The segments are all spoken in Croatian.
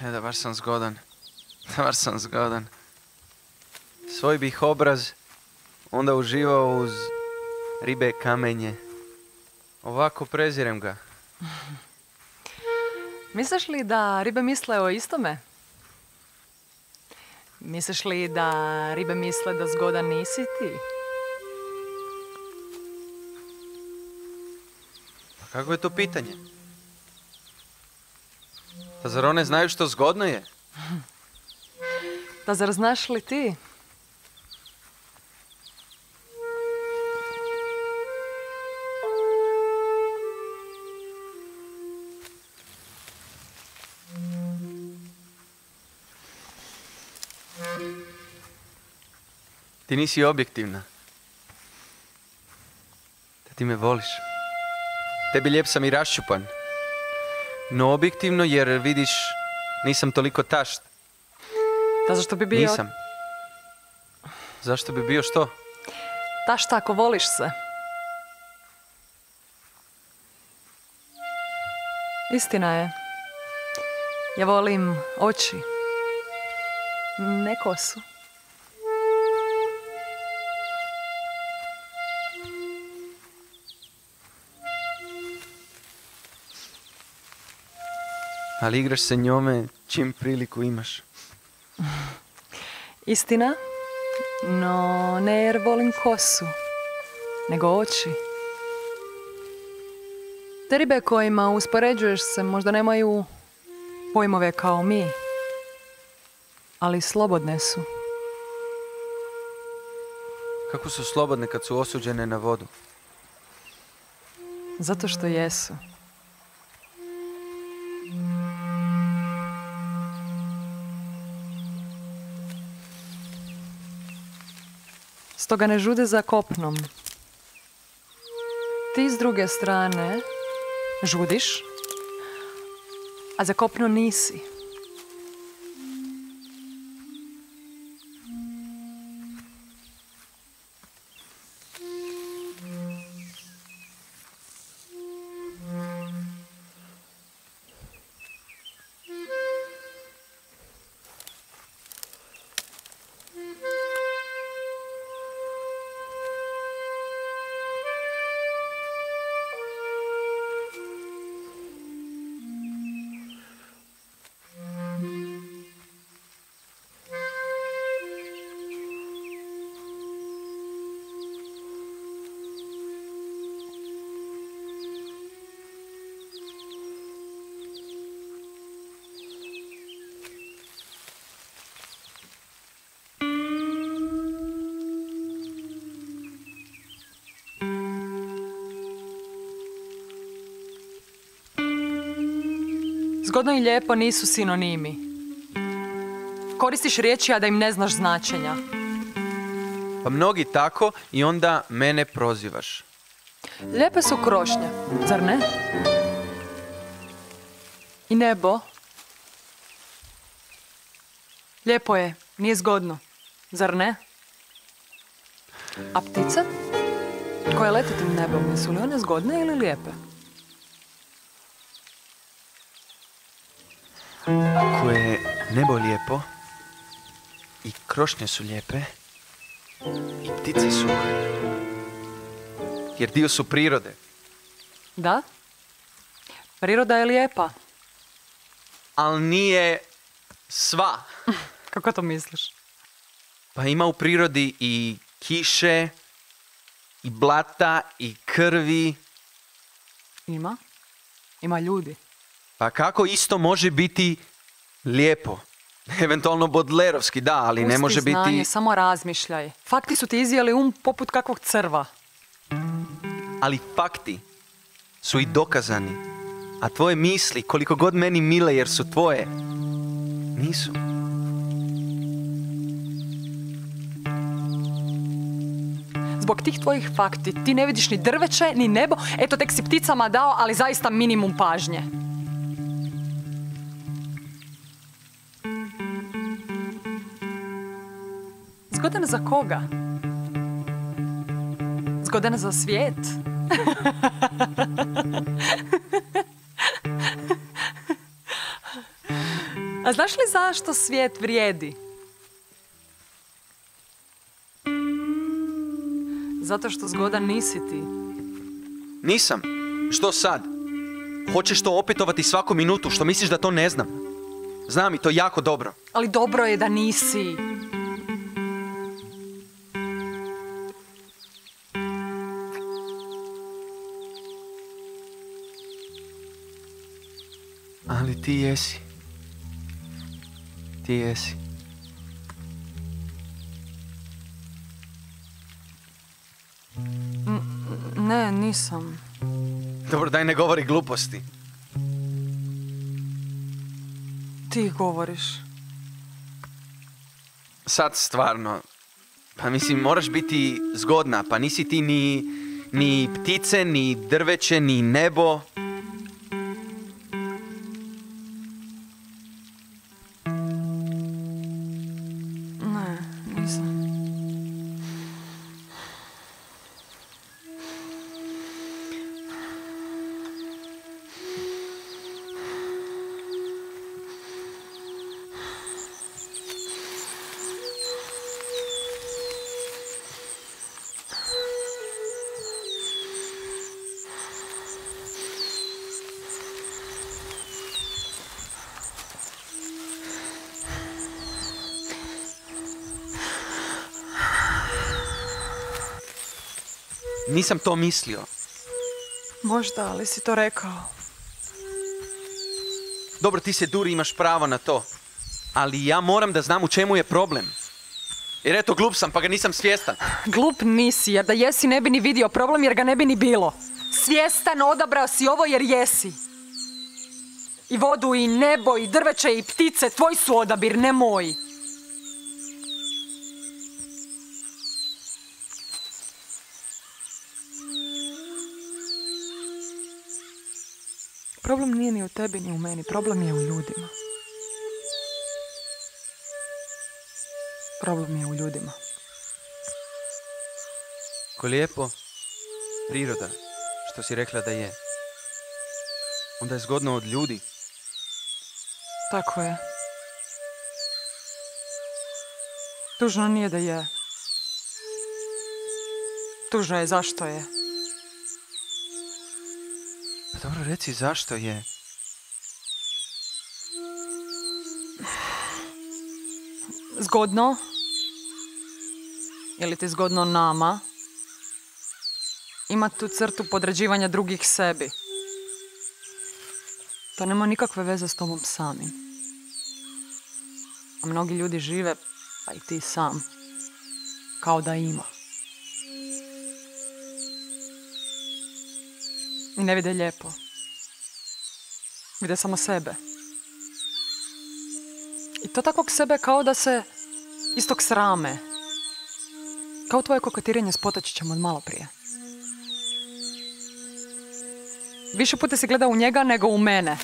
Da, baš sam zgodan. Baš sam zgodan. Svoj bih obraz onda uživao uz ribe kamenje. Ovako prezirem ga. Misliš li da ribe misle o istome? Misliš li da ribe misle da zgodan nisi ti? Pa kako je to pitanje? Pa zar one znaju što zgodno je? Da zar znaš li ti? Ti nisi objektivna. Da ti me voliš. Tebi lijep sam i raščupan. No objektivno jer vidiš nisam toliko tašt. Da zašto bi bio... Nisam. Zašto bi bio što? Tašta ako voliš se. Istina je. Ja volim oči. Ne kosu. Ali igraš se njome čim priliku imaš. Istina, no ne jer volim kosu, nego oči. Te ribe kojima uspoređuješ se možda nemaju pojmove kao mi, ali slobodne su. Kako su slobodne kad su osuđene na vodu? Zato što jesu. Stoga ne žude za kopnom. Ti s druge strane žudiš, a za kopno nisi. Zgodno i lijepo nisu sinonimi. Koristiš riječi, a da im ne znaš značenja. Pa mnogi tako i onda mene prozivaš. Lijepe su krošnje, zar ne? I nebo. Lijepo je, nije zgodno, zar ne? A ptice? Koje lete tim nebom, su li one zgodne ili lijepe? Ako je nebo lijepo i krošnje su lijepe i ptice su, jer dio su prirode. Da? Priroda je lijepa. Ali nije sva. Kako to misliš? Pa ima u prirodi i kiše, i blata, i krvi. Ima. Ima ljudi. Pa kako isto može biti lijepo? Eventualno bodlerovski, da, ali ne može biti... Pusti znanje, samo razmišljaj. Fakti su ti izjeli poput kakvog crva. Ali fakti su i dokazani. A tvoje misli, koliko god meni mile jer su tvoje, nisu. Zbog tih tvojih fakti ti ne vidiš ni drveće, ni nebo. Eto, tek si pticama dao, ali zaista minimum pažnje. Zgodan za koga? Zgodan za svijet? A znaš li zašto svijet vrijedi? Zato što zgodan nisi ti. Nisam. Što sad? Hoćeš to opetovati svaku minutu, što misliš da to ne znam? Znam i to jako dobro. Ali dobro je da nisi. Ali ti jesi. Ti jesi. Ne, nisam. Dobro, daj ne govori gluposti. Ti govoriš. Sad stvarno. Pa mislim, moraš biti zgodna. Pa nisi ti ni ptice, ni drveće, ni nebo. Ne, nisam. Nisam to mislio. Možda, ali si to rekao. Dobro, ti se duri, imaš pravo na to. Ali ja moram da znam u čemu je problem. Jer eto, glup sam, pa ga nisam svjestan. Glup nisi, jer da jesi ne bi ni vidio problem, jer ga ne bi ni bilo. Svjestan odabrao si ovo jer jesi. I vodu, i nebo, i drveće, i ptice, tvoj su odabir, ne moj. Problem nije ni u tebi, ni u meni. Problem je u ljudima. Problem je u ljudima. Ko lijepo, priroda, što si rekla da je. Onda je zgodno od ljudi. Tako je. Tužno nije da je. Tužno je zašto je. Pa dobro, reci zašto je. Zgodno? Je li ti zgodno nama? Ima tu crtu podređivanja drugih sebi. To nema nikakve veze s tobom samim. A mnogi ljudi žive, pa i ti sam, kao da ima. I ne vide lijepo. Vide samo sebe. I to takvog sebe kao da se istog srame. Kao tvoje koketiranje s potačićem od malo prije. Više puta se gleda u njega nego u mene.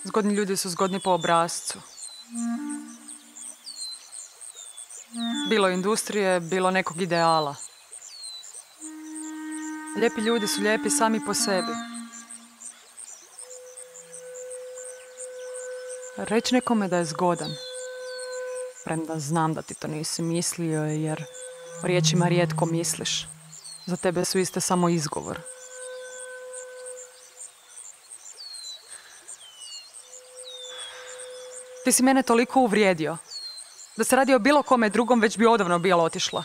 Zgodni ljudi su zgodni po obrascu. Bilo industrije, bilo nekog ideala. Lijepi ljudi su lijepi sami po sebi. Reći nekome da je zgodan, premda znam da ti to nisi mislio, jer riječima rijetko misliš. Za tebe su iste samo izgovor. Ti si mene toliko uvrijedio. Da se radi o bilo kome drugom, već bi odavno bila otišla.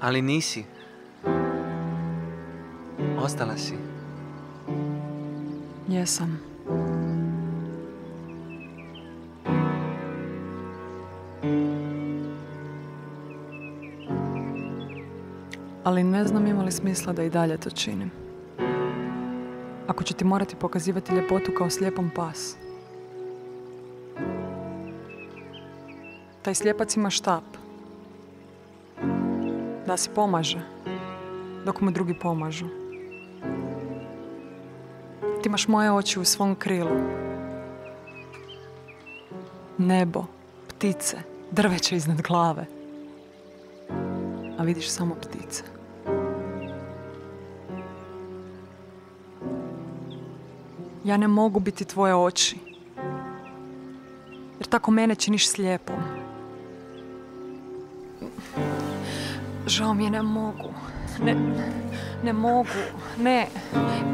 Ali nisi. Ostala si. Jesam. Ali ne znam ima li smisla da i dalje to činim. Ako ću ti morati pokazivati ljepotu kao slijepom pas. Taj slijepac ima štap. Da si pomaže, dok mu drugi pomažu. Ti imaš moje oči u svom krilu. Nebo, ptice, drveće iznad glave. A vidiš samo ptice. Ja ne mogu biti tvoje oči. Jer tako mene činiš slijepom. Žao mi je, ne mogu. Ne mogu. Ne.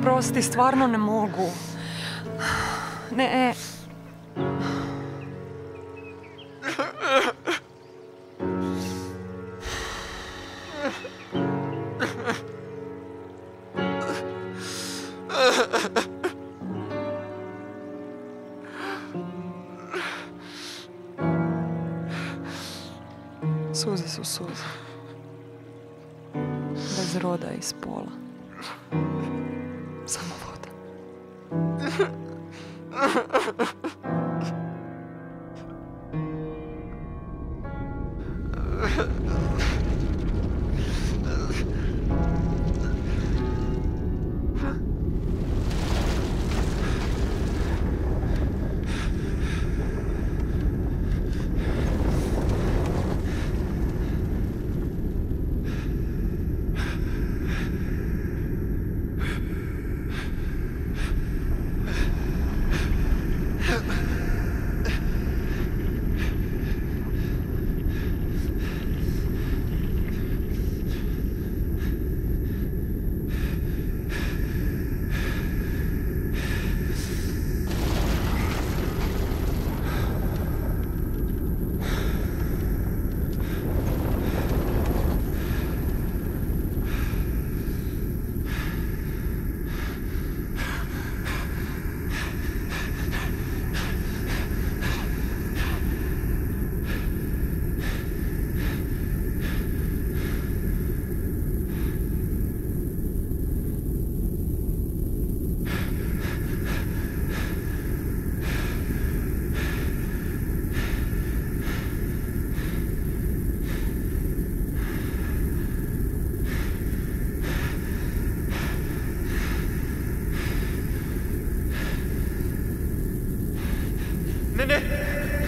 Prosti, stvarno ne mogu. Ne. Suze su suze. Bez roda i spola. Samo voda.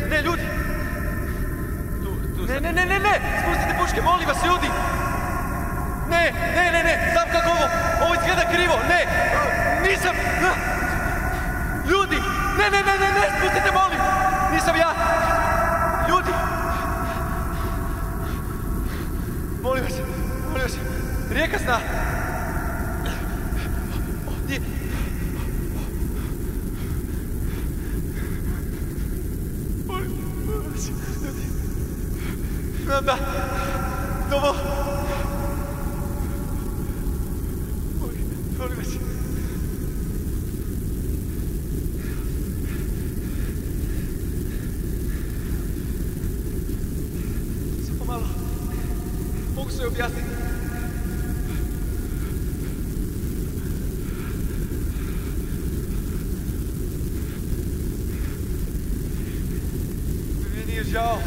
Ne, ljudi! Ne! Spustite puške, molim vas, ljudi! Ne! Znam kako ovo izgleda krivo! Ne! Nisam! Ljudi! Ne! Spustite, molim! Nisam ja! Ljudi! Molim vas! Rijeka zna! Ovdje! Znam da... Ovo... Molim vas. Samo malo. Mogu se objasniti. Meni nije žao.